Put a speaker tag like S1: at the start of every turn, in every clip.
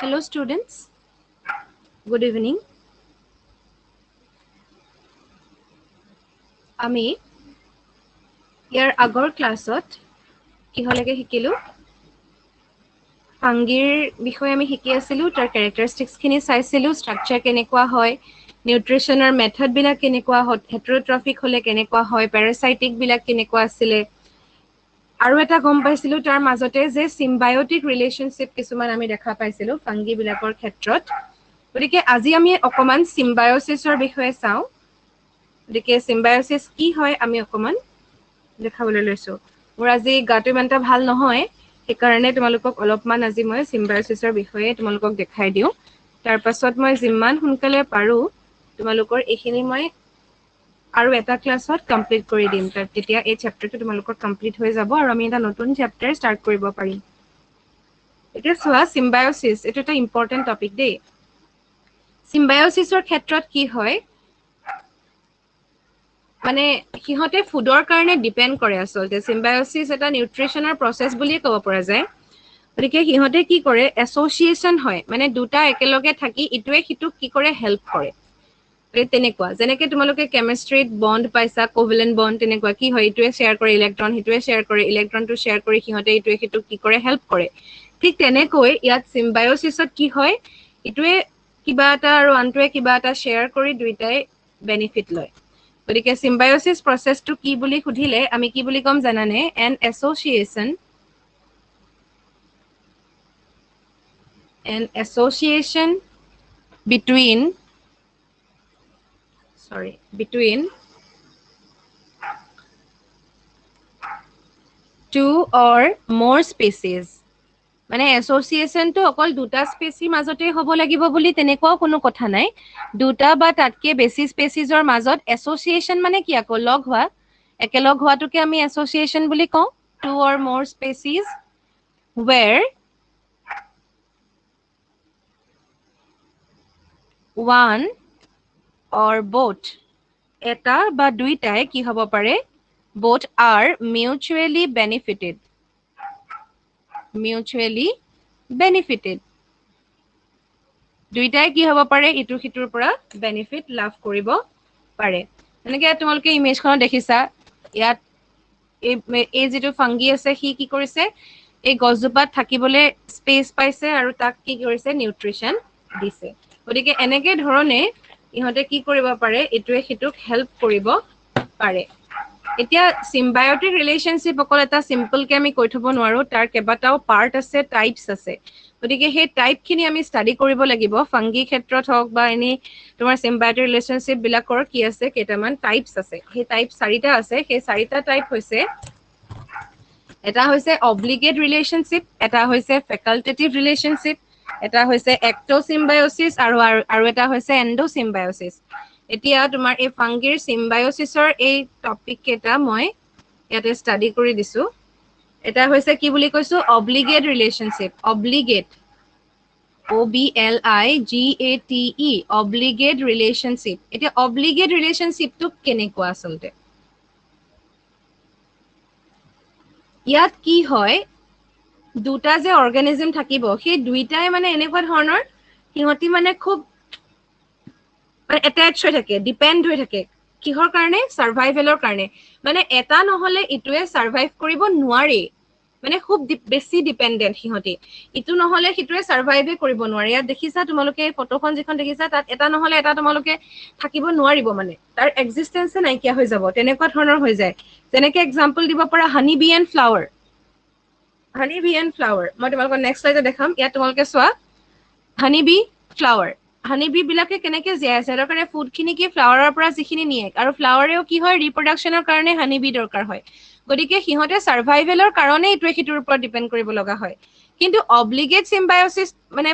S1: Hello students, good evening. আমি ইয়াৰ আগৰ ক্লাছত কিহলৈকে শিকিলো ফাংগিৰ বিষয়ে আমি শিকি আছিলো তাৰ ক্যাৰেক্টাৰিষ্টিক্সখিনি চাইছিলো স্ট্ৰাকচাৰ কেনেকুৱা হয় নিউট্ৰিশনৰ মেথড বিলাক কেনেকুৱা হয় হেটেৰোট্ৰফিক হলে কেনেকুৱা হয় প্যাৰাসাইটিক বিলাক কেনেকুৱা আছিল আৰু এটা গম পাইছিলো তাৰ মাজতে যে সিম্বায়োটিক ৰিলেশনশিপ কিছুমান আমি দেখা পাইছিলো ফাংগি বিলাকৰ ক্ষেত্ৰত গতিকে আজি আমি অকমান সিম্বায়োসিছৰ বিষয়ে চাওঁ গতিকে সিম্বায়োসিছ কি হয় আমি অকমান দেখাবলৈ লৈছো মোৰ আজি গাটো ইমানটা ভাল নহয় সেইকাৰণে তোমালোকক অলপমান আজি মই সিম্বায়োসিছৰ বিষয়ে তোমালোকক দেখাই দিওঁ তাৰ পাছত মই যিমান সোনকালে পাৰো তোমালোকৰ এইখিনি মই আৰু এটা ক্লাছত কমপ্লিট কৰি দিম তেতিয়া এই চেপ্টাৰটো তোমালোকৰ কমপ্লিট হৈ যাব আৰু আমি এটা নতুন চেপ্টাৰ ষ্টাৰ্ট কৰিব পাৰিম এতিয়া চোৱা সিম্বায়োসিছ এটা এটা ইম্পৰ্টেন্ট টপিক দেই সিম্বায়োসিছৰ ক্ষেত্ৰত কি হয় মানে সিহঁতে ফুডৰ কাৰণে ডিপেন্ড কৰে আচলতে সিম্বায়োসিছ এটা নিউট্ৰিশনৰ প্ৰসেস বুলি ক'ব পৰা যায় গতিকে সিহঁতে কি কৰে এছ'চিয়েচন হয় মানে দুটা একেলগে থাকি ইটোৱে সিটোক কি কৰে হেল্প কৰে তেনেকুৱা যেনেকৈ তোমালোকে কেমিষ্ট্ৰিত বন্ড পাইছা কোভেলেন্ট বন্ড তেনেকুৱা কি হয় ইটোৱে শেয়াৰ কৰে ইলেক্ট্ৰন হিটোৱে শেয়াৰ কৰে ইলেক্ট্ৰনটো শেয়াৰ কৰি সিহঁতে ইটোৱে সিটোক কি কৰে হেল্প কৰে ঠিক তেনেকৈ ইয়াত সিম্বায়োসিছত কি হয় ইটোৱে কিবা এটা আৰু আনটোৱে কিবা এটা শেয়াৰ কৰি দুইটাই বেনিফিট লয় গতিকে সিম্বায়োসিছ প্ৰসেসটো কি বুলি সুধিলে আমি কি বুলি কম জানানে N association between two or more species মানে এছ'চিয়েচনটো অকল দুটা স্পেচিৰ মাজতে হ'ব লাগিব বুলি তেনেকুৱাও কোনো কথা নাই দুটা বা তাতকে বেছি স্পেচিছৰ মাজত এছ'চিয়েচন মানে কি আকৌ লগ হোৱা একেলগ হোৱাটোকে আমি এছ'চিয়েচন বুলি কওঁ two or more species where one or both এটা বা দুইটাই কি হ'ব পাৰে both are mutually benefited দুইটাই কি হ'ব পাৰে ইটো সিটোৰ পৰা বেনিফিট লাভ কৰিব পাৰে এনেকৈ তোমালোকে ইমেজখনত দেখিছা ইয়াত এই যেটো ফাংগি আছে সি কি কৰিছে এই গছজোপাত থাকিবলৈ স্পেচ পাইছে আৰু তাক কি কৰিছে নিউট্ৰিশন দিছে গতিকে এনেকৈ ধৰণে ইহঁতে কি কৰিব পাৰে ইটোৱে সিটোক হেল্প কৰিব পাৰে এতিয়া সিম্বায়োটিক ৰিলেশনশিপ অকল এটা সিম্পল কে আমি কৈ থব নোৱাৰো তাৰ কেইবাটাও পাৰ্ট আছে টাইপস আছে গতিকে সেই টাইপখিনি আমি ষ্টাডি কৰিব লাগিব ফাংগি ক্ষেত্ৰত হওক বা এনি তোমাৰ সিম্বায়োটিক ৰিলেশনশিপ বিলাকৰ কি আছে কেইটামান টাইপস আছে সেই টাইপ চাৰিটা আছে সেই চাৰিটা টাইপ হৈছে এটা হৈছে অব্লিগেট ৰিলেশনশিপ এটা হৈছে ফেকাল্টেটিভ ৰিলেশনশিপ এটা হৈছে এক্টোসিম্বায়োসিছ আৰু এটা হৈছে এণ্ডোসিম্বায়োসিছ এতিয়া তোমাৰ এই ফাংগিৰ সিম্বায়োসিছৰ এই টপিক কেইটা মই ইয়াতে ষ্টাডি কৰি দিছো এটা হৈছে কি বুলি কৈছো অব্লিগেট ৰিলেশনশিপ অব্লিগেট OBLIGATE অব্লিগেট ৰিলেশনশিপ এতিয়া অব্লিগেট ৰিলেশনশিপটো কেনেকুৱা আচলতে ইয়াত কি হয় দুটা যে অৰ্গানিজম থাকিব সেই দুইটাই মানে এনেকুৱা ধৰণৰ সিহঁতি মানে খুব এটাচ হৈ থাকে ডিপেন্ড হৈ থাকে কিহৰ কাৰণে সাৰ্ভাইভেলৰ কাৰণে মানে এটা নহলে ইটোৱে সাৰ্ভাইভ কৰিব নোৱাৰে মানে খুব বেছি ডিপেন্ডেন্ট সিহঁতি ইটো নহলে সিটোৱে সাৰ্ভাইভে কৰিব নোৱাৰে ইয়াত দেখিছা তোমালোকে ফটোখন যিখন দেখিছা তাত এটা নহলে এটা তোমালোকে থাকিব নোৱাৰিব মানে তাৰ এক্সিষ্টেন্সে নাইকিয়া হৈ যাব তেনেকুৱা ধৰণৰ হৈ যায় যেনেকৈ এক্সাম্পল দিব পাৰা হানি বি এণ্ড ফ্লাৱাৰ মই তোমালোকক নেক্সট স্লাইডত দেখাম ইয়াত তোমালোকে চোৱা হানি বি বিলাকে কেনেকৈ জীয়াই আছে তাৰ কাৰণে ফুডখিনি কি ফ্লাৱাৰৰ পৰা যিখিনি নিয়ে আৰু ফ্লাৱাৰেও কি হয় ৰিপ্ৰডাকশ্যনৰ কাৰণে হানি বি দৰকাৰ হয় গতিকে সিহঁতে সাৰ্ভাইভেলৰ কাৰণে ইটোৱে সিটোৰ ওপৰত ডিপেন্ড কৰিব লগা হয় কিন্তু অব্লিগেট সিম্বায়োসিছ মানে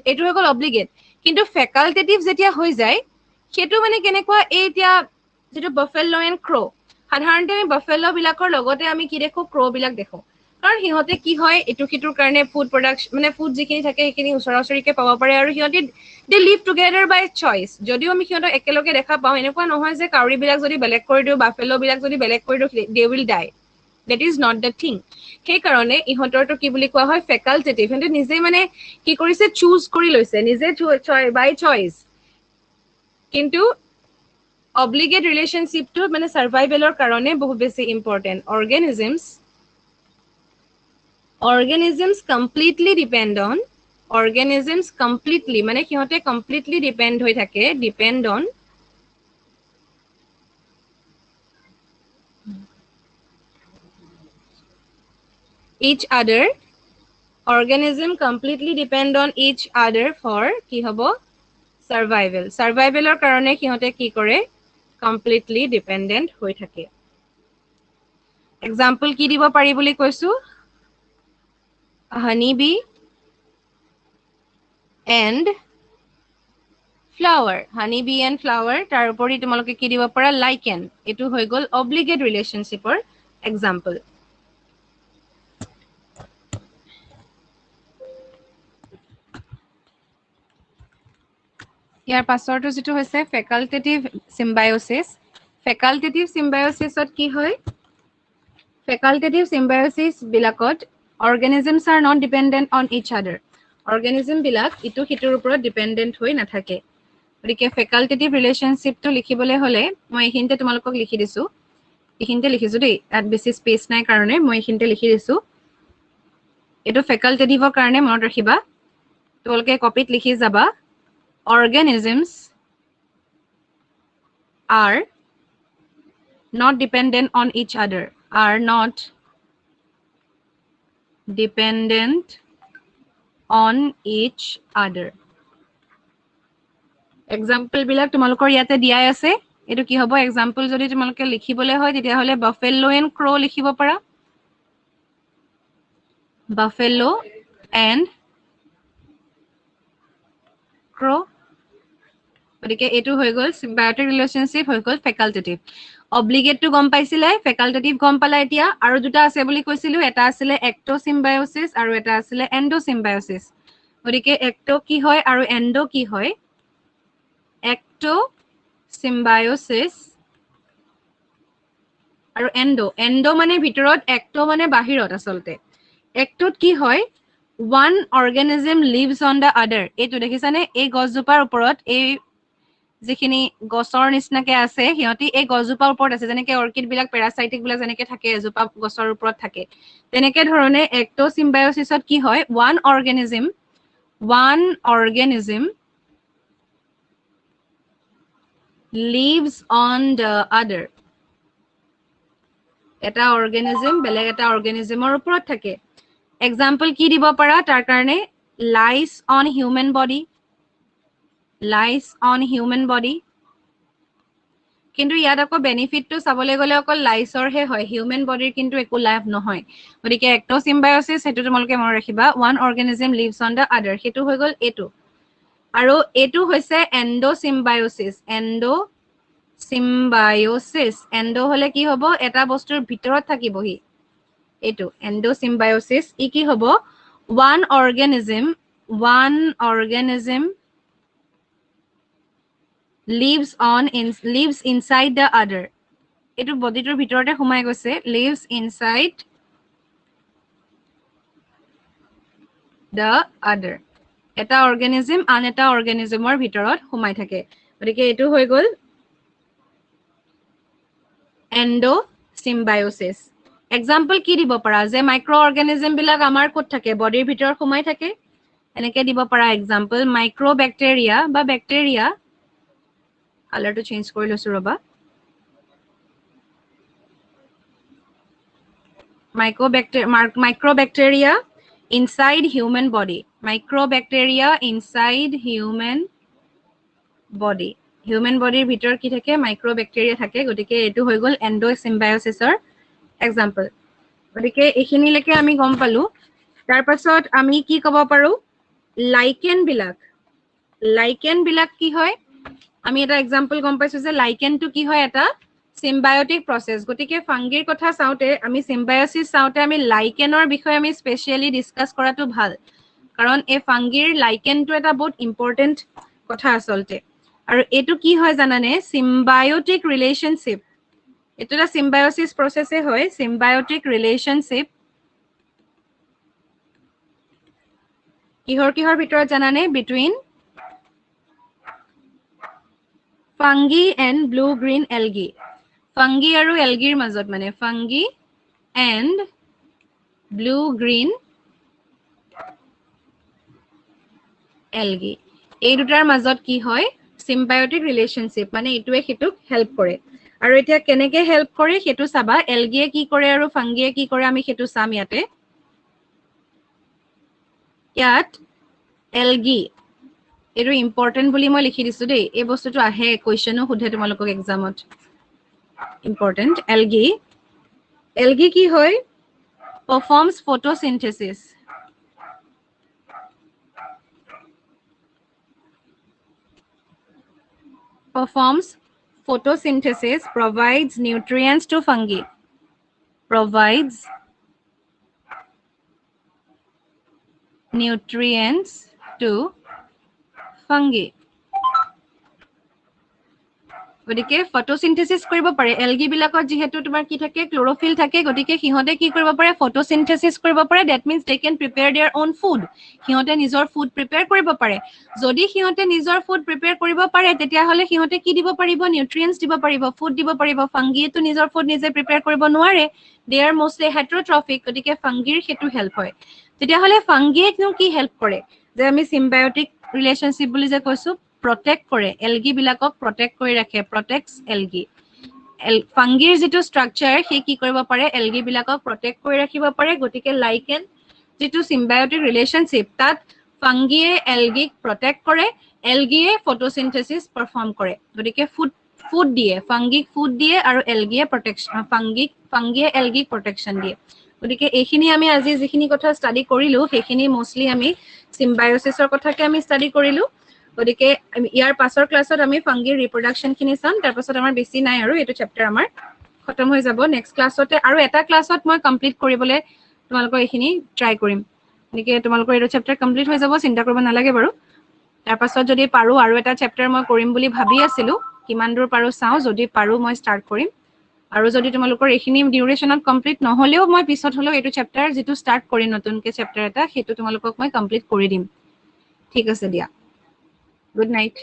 S1: এইটো হৈ গ'ল অব্লিগেট কিন্তু ফেকাল্টেটিভ যেতিয়া হৈ যায় সেইটো মানে কেনেকুৱা এই এতিয়া যেটো বাফেলো এণ্ড ক্ৰ সাধাৰণতে আমি বাফেলো বিলাকৰ লগতে আমি কি দেখো ক্ৰ বিলাক দেখো কাৰণ সিহঁতে কি হয় ইটো সিটোৰ কাৰণে ফুড প্ৰডাকশ্যন মানে ফুড যিখিনি থাকে সেইখিনি ওচৰা-ওচৰিকে পাব পাৰে আৰু সিহঁতি they live together by choice যদিও আমি সিহঁতক একেলগে দেখা পাওঁ এনেকুৱা নহয় যে কাউৰী বিলাক যদি বেলেগ কৰি দিওঁ বাফেলো বিলাক যদি বেলেগ কৰি দিওঁ they will dye that is not the thing. সেই কাৰণে ইহঁতৰটো কি বুলি কোৱা হয় ফেকাল্টেটিভ কিন্তু নিজে মানে কি কৰিছে চুজ কৰি লৈছে নিজে বাই চইচ কিন্তু obligate relationship to মানে survival karone বহুত বেছি important organisms completely depend on organisms completely মানে কিহতে completely depend হৈ থাকে depend on each other organism completely depend on each other for কি হবো survival karone কিহতে কি কৰে completely dependent হৈ থাকে example কি দিব পাৰি বুলি কৈছো honeybee and flower honeybee and flower tar upori tumaloke ki dibo para lichen etu hoy gol obligate relationship or example ইয়াৰ পাছৰটো যেটো হৈছে facultative symbiosis ত কি হয় facultative symbiosis bilakot organisms are not dependent on each other organism bilak itu hitur upor dependent hoi na thake গতিকে ফেকাল্টেটিভ ৰিলেশনশ্বিপটো লিখিবলৈ হলে মই এইখিনতে তোমালোকক লিখি দিছো এইখিনতে লিখিছো দেই এট বেছি স্পেচ নাই কাৰণে মই এইখিনতে লিখি দিছো এটো ফেকাল্টেটিভৰ কাৰণে মনত ৰাখিবা তোমালোকে কপিত লিখি যাবা organisms are not dependent on each other are not dependent on each other example bilak tumalokor yate diya ase etu ki hobo example jodi tumaloke likhibole hoy titia hole buffalo and crow likhibo para buffalo and crow গতিকে এটো হৈ গল symbiotic relationship হৈ গল facultative obligate to গম পাইছিলে facultative গম পালা এতিয়া আৰু দুটা আছে বুলি কৈছিলো এটা আছিল ectosymbiosis আৰু এটা আছিল endosymbiosis গতিকে ecto কি হয় আৰু endo কি হয় ectosymbiosis আৰু endo মানে ভিতৰত ecto মানে বাহিৰত আসলতে ectot কি হয় one organism lives on the other এটো দেখিছানে এই গছজোপাৰ ওপৰত এই যিখিনি গছৰ নিচিনাকে আছে হিয়তি এই গছজোপাৰ ওপৰত আছে যেনেকে অৰ্কিড বিলাক প্যাৰাসাইটিক বিলাক যেনেকে থাকে এজোপা গছৰ ওপৰত থাকে তেনেকে ধৰণে ectosymbiosis কি হয় one organism lives on the other এটা organism বেলেগ এটা organismৰ ওপৰত থাকে example কি দিব পাৰা তাৰ কাৰণে lies on human body কিন্তু ইয়াত আকৌ বেনিফিটটো চাবলৈ গলে অকল লাইছৰ হে হয় হিউম্যান বডিৰ কিন্তু একো লাভ নহয় গতিকে ectosymbiosis হেতু তোমালোকে মনত ৰাখিবা one organism lives on the other হেতু হৈ গল এটো আৰু এটো হৈছে endosymbiosis endo হলে কি হ'ব এটা বস্তুৰ ভিতৰত থাকিবহি এটো endosymbiosis ই কি হ'ব one organism lives inside the other এটো বডিটোৰ ভিতৰতে সোমাই গৈছে lives inside the other এটা organism আন এটা organismৰ ভিতৰত সোমাই থাকে গতিকে এটো হৈ গল endosymbiosis example কি দিব পাৰা যে microorganism বিলাক আমাৰ ক'ত থাকে বডিৰ ভিতৰত সোমাই থাকে এনেকে দিব পাৰা example microbacteria বা bacteria color to change কৰি লৈছো ৰবা microbacteria inside human body human body ভিতৰত কি থাকে microbacteria থাকে গতিকে এটো হৈ গল endosymbiosis example গতিকে এখিনি লেকে আমি গম পালো তাৰ পাছত আমি কি কব পাৰো lichen বিলাক কি হয় আমি এটা example গম পাইছো যে lichen to কি হয় এটা symbiotic process গতিকে ফাংগিৰ কথা চাওতে আমি symbiosis চাওতে আমি লাইকেনৰ বিষয়ে আমি স্পেশালি ডিসকাস কৰাটো ভাল কাৰণ এই ফাংগিৰ lichen to এটা বহুত ইম্পৰ্টেন্ট কথা আসলতে আৰু এটো কি হয় জানানে symbiotic relationship এটো এটা symbiosis process এ হয় symbiotic relationship কিহৰ ভিতৰত জানানে between fungi and blue green algae fungi আৰু algae ৰ মাজত মানে fungi and blue green algae এই দুটাৰ মাজত কি হয় symbiotic relationship মানে ইটোৱে হিতুক হেল্প কৰে আৰু এতিয়া কেনেকে হেল্প কৰে হেতু চাবা algae কি কৰে আৰু fungi কি কৰে আমি হেতু চাম ইয়াতে ইয়াত algae এটো ইম্পৰ্টেন্ট বুলি মই লিখি দিছো দেই এই বস্তুটো আহে কোৱেশ্চনো সুধে তোমালোকক এক্সামত ইম্পৰ্টেন্ট algae কি হয় performs photosynthesis provides nutrients to fungi provides nutrients to fungi গটিকে ফটোসিনথেসিস কৰিব পাৰে এলগি বিলাকত যেহেতু তোমাৰ কি থাকে ক্লোৰোফিল থাকে গটিকে হিহতে কি কৰিব পাৰে ফটোসিনথেসিস কৰিব পাৰে that means they can prepare their own food হিহতে নিজৰ ফুড প্ৰিপেয়াৰ কৰিব পাৰে যদি হিহতে নিজৰ ফুড প্ৰিপেয়াৰ কৰিব পাৰে তেতিয়া হলে হিহতে কি দিব পাৰিব নিউট্ৰিয়েন্টস দিব পাৰিব ফুড দিব পাৰিব ফাংগিটো নিজৰ ফুড নিজে প্ৰিপেয়াৰ কৰিব নোৱাৰে দে আৰ মোষ্টলি হেটেৰোট্ৰফিক গটিকে ফাংগিৰ হেতু হেল্প হয় তেতিয়া হলে ফাংগিয়ে কি হেল্প কৰে যে আমি সিম্বায়োটিক ৰিলেশনশিপ বুলি যে কৈছো protect কৰে algae বিলাকক protect কৰি ৰাখে protects algae ফাংগিৰ যেটো স্ট্ৰাকচাৰ হে কি কৰিব পাৰে algae বিলাকক protect কৰি ৰাখিব পাৰে গটিকে লাইকেন যেটো symbiotic relationship তাত ফাংগিয়ে algae protect কৰে algae photosynthesis perform কৰে গটিকে food দিয়ে ফাংগিক food দিয়ে আৰু algae protection ফাংগিয়ে algae protection দিয়ে গটিকে এইখিনি আমি আজি যিখিনি কথা ষ্টাডি কৰিলো সেইখিনি মোষ্টলি আমি symbiosis কথাকে আমি ষ্টাডি কৰিলো গটিকে ইয়াৰ পাছৰ ক্লাছত আমি ফাংগিৰ ৰিপ্ৰডাকশন খিনি চাম তাৰ পাছত আমাৰ বেছি নাই আৰু এটো চ্যাপ্টাৰ আমাৰ খতম হৈ যাব নেক্সট ক্লাছতে আৰু এটা ক্লাছত মই কমপ্লিট কৰিবলৈ তোমালোকৰ এইখিনি ট্ৰাই কৰিম গটিকে তোমালোকৰ এটো চ্যাপ্টাৰ কমপ্লিট হৈ যাব চিন্তা কৰিব নালাগে বাৰু তাৰ পাছত যদি পাৰো আৰু এটা চ্যাপ্টাৰ মই কৰিম বুলি ভাবি আছিলো কিমান দূৰ পাৰো চাও যদি পাৰো মই ষ্টাৰ্ট কৰিম আৰু যদি তোমালোকৰ এইখিনি ডিউৰেচনত কমপ্লিট নহলেও মই পিছত হলো এটো চ্যাপ্টাৰ যেটো ষ্টাৰ্ট কৰিম নতুনকে চ্যাপ্টাৰ এটা হেতু তোমালোকক মই কমপ্লিট কৰি দিম ঠিক আছে দিয়া Good night.